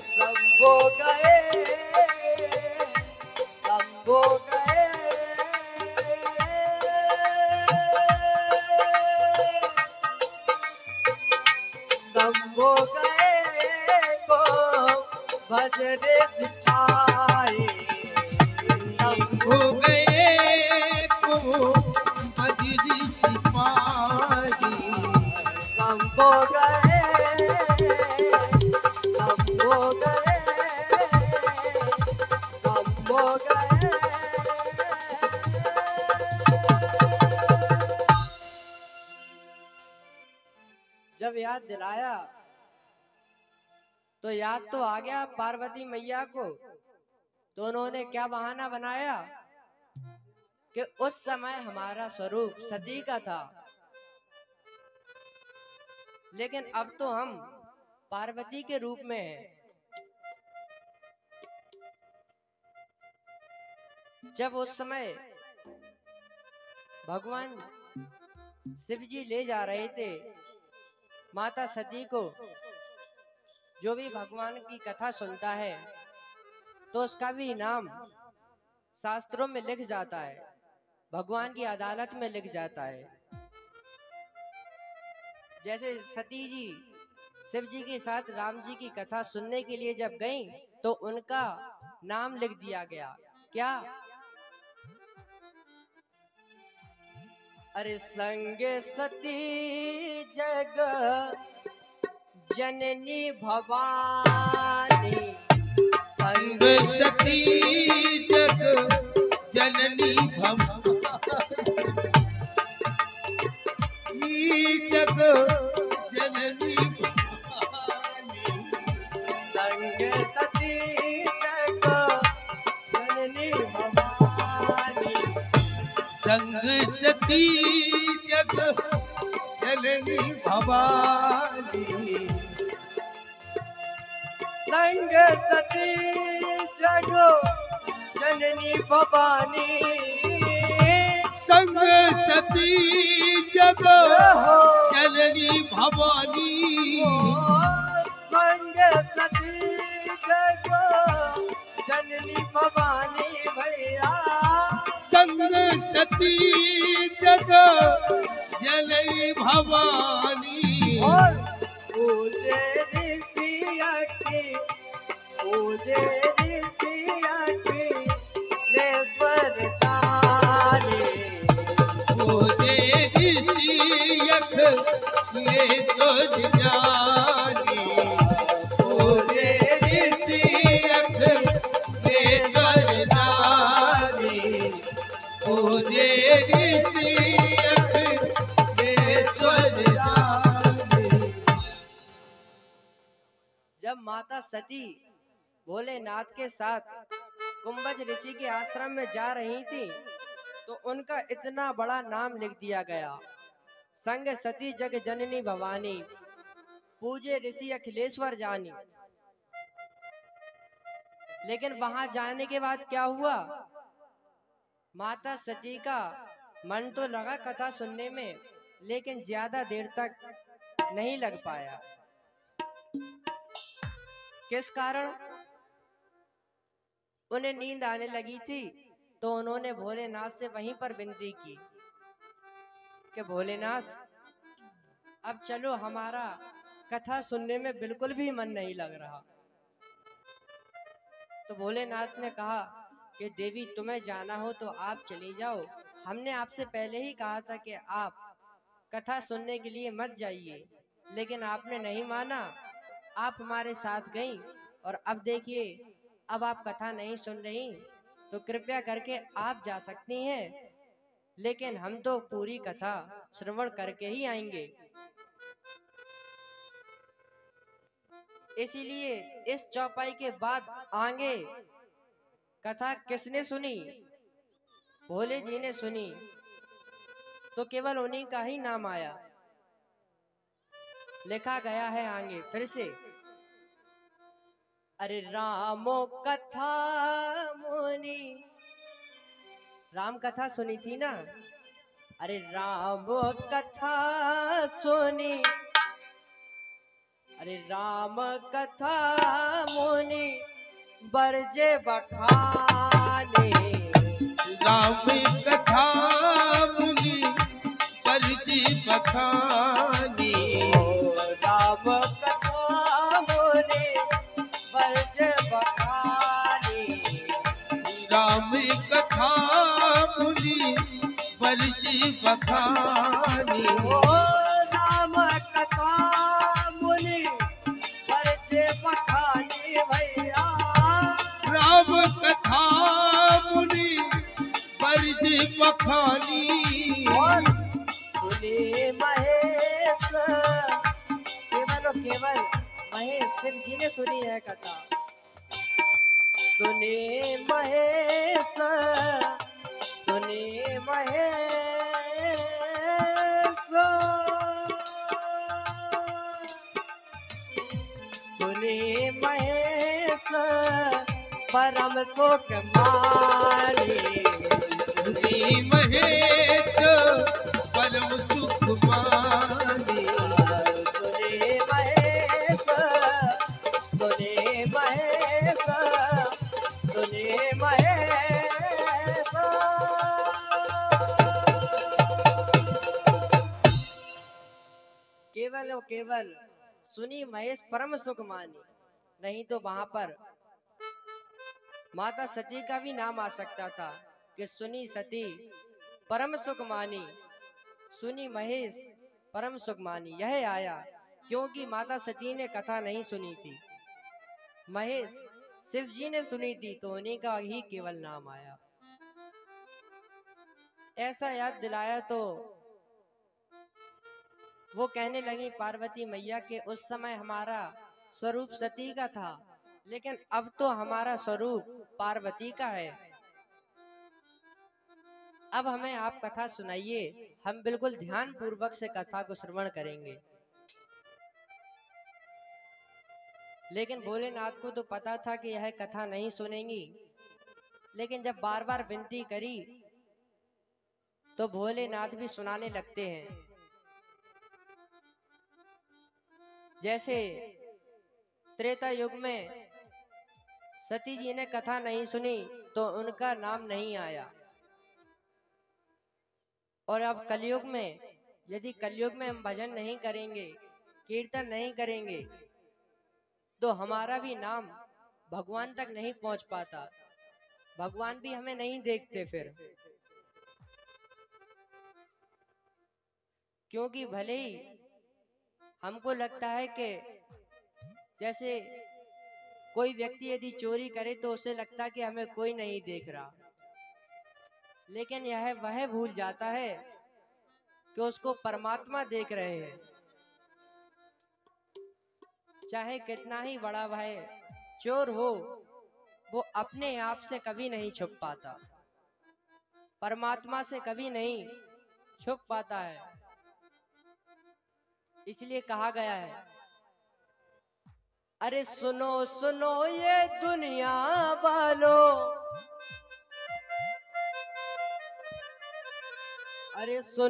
शंभो गए, शंभो गए, शंभो गए को भजरे सिखाए, शंभो गए को भजरे सिपाही, शंभो गए, शंभो गए, शंभो गए। जब याद दिलाया तो याद तो आ गया पार्वती मैया को। तो उन्होंने क्या बहाना बनाया कि उस समय हमारा स्वरूप सती का था, लेकिन अब तो हम पार्वती के रूप में हैं। जब उस समय भगवान शिव जी ले जा रहे थे माता सती को, जो भी भगवान की कथा सुनता है तो उसका भी नाम शास्त्रों में लिख जाता है, भगवान की अदालत में लिख जाता है। जैसे सती जी शिव जी के साथ राम जी की कथा सुनने के लिए जब गईं तो उनका नाम लिख दिया गया। क्या? अरे संग सती जग जननी भवानी, संग सती जग जननी भवानी, जग जननी भवानी, संग सती जग जननी भवानी, संग सती जग जननी भवानी, संग सती जग जननी भवानी, संग सती जग जननी भवानी, संग सती जग जननी भवानी भैया, संग सती जग जननी भवानी। और पूजे ऋषिया की, पूजे ऋषिया की लेश्वर जाने, पूजे ऋषियक ये सोच जानी, पूजे ऋषियक ये सोच जानी, पूजे ऋषियक ये सोच जानी। जब माता सती भोलेनाथ के साथ कुंभज ऋषि के आश्रम में जा रही थी तो उनका इतना बड़ा नाम लिख दिया गया, संग सती जग जननी भवानी, पूजे ऋषि अखिलेश्वर जानी। लेकिन वहां जाने के बाद क्या हुआ? माता सती का मन तो लगा कथा सुनने में, लेकिन ज्यादा देर तक नहीं लग पाया। किस कारण? उन्हें नींद आने लगी थी तो उन्होंने भोलेनाथ से वहीं पर विनती की कि भोलेनाथ अब चलो, हमारा कथा सुनने में बिल्कुल भी मन नहीं लग रहा। तो भोलेनाथ ने कहा कि देवी तुम्हें जाना हो तो आप चली जाओ, हमने आपसे पहले ही कहा था कि आप कथा सुनने के लिए मत जाइए, लेकिन आपने नहीं माना, आप हमारे साथ गईं और अब देखिए अब आप कथा नहीं सुन रही, तो कृपया करके आप जा सकती हैं, लेकिन हम तो पूरी कथा श्रवण करके ही आएंगे। इसीलिए इस चौपाई के बाद आगे कथा किसने सुनी? भोले जी ने सुनी, तो केवल उन्हीं का ही नाम आया। लिखा गया है आगे फिर से, अरे रामो कथा मुनि, राम कथा सुनी थी ना? अरे रामो कथा सुनी अरे राम कथा मुनि बरजे बखाने, राम कथा मुनि बरजे बखाने, राम कथा मुनि बरजे बखाने, राम कथा मुनि बरजे बखाने, राम कथा मुनि बरजे बखाने भैया, राम कथा मुनि बरजे बखानी। और सुने महेश, केवल और केवल महेश शिव जी ने सुनी है कथा। सुने महेश, सुने महेश, सुने महेश परम सुख मानी, सुने महेश परम सुख मानी, सुने महेश, सुने महेश, सुने महेश। केवल और केवल सुनी महेश परम सुख मानी, नहीं तो वहां पर माता सती का भी नाम आ सकता था कि सुनी सती परम सुख मानी, सुनी महेश परम सुख मानी। यह आया क्योंकि माता सती ने कथा नहीं सुनी थी, महेश शिव जी ने सुनी थी, तो उन्हीं का ही केवल नाम आया। ऐसा याद दिलाया तो वो कहने लगी पार्वती मैया के उस समय हमारा स्वरूप सती का था, लेकिन अब तो हमारा स्वरूप पार्वती का है। अब हमें आप कथा सुनाइए, हम बिल्कुल ध्यान पूर्वक से कथा को श्रवण करेंगे। लेकिन भोलेनाथ को तो पता था कि यह कथा नहीं सुनेंगी, लेकिन जब बार बार विनती करी तो भोलेनाथ भी सुनाने लगते हैं। जैसे त्रेता युग में सती जी ने कथा नहीं सुनी तो उनका नाम नहीं आया, और अब कलयुग में यदि कलयुग में हम भजन नहीं करेंगे, कीर्तन नहीं करेंगे, तो हमारा भी नाम भगवान तक नहीं पहुंच पाता, भगवान भी हमें नहीं देखते फिर। क्योंकि भले ही हमको लगता है कि जैसे कोई व्यक्ति यदि चोरी करे तो उसे लगता है कि हमें कोई नहीं देख रहा, लेकिन यह वह भूल जाता है कि उसको परमात्मा देख रहे हैं। चाहे कितना ही बड़ा वह चोर हो, वो अपने आप से कभी नहीं छुप पाता, परमात्मा से कभी नहीं छुप पाता है। इसलिए कहा गया है, अरे सुनो सुनो ये दुनिया वालों, अरे सुनो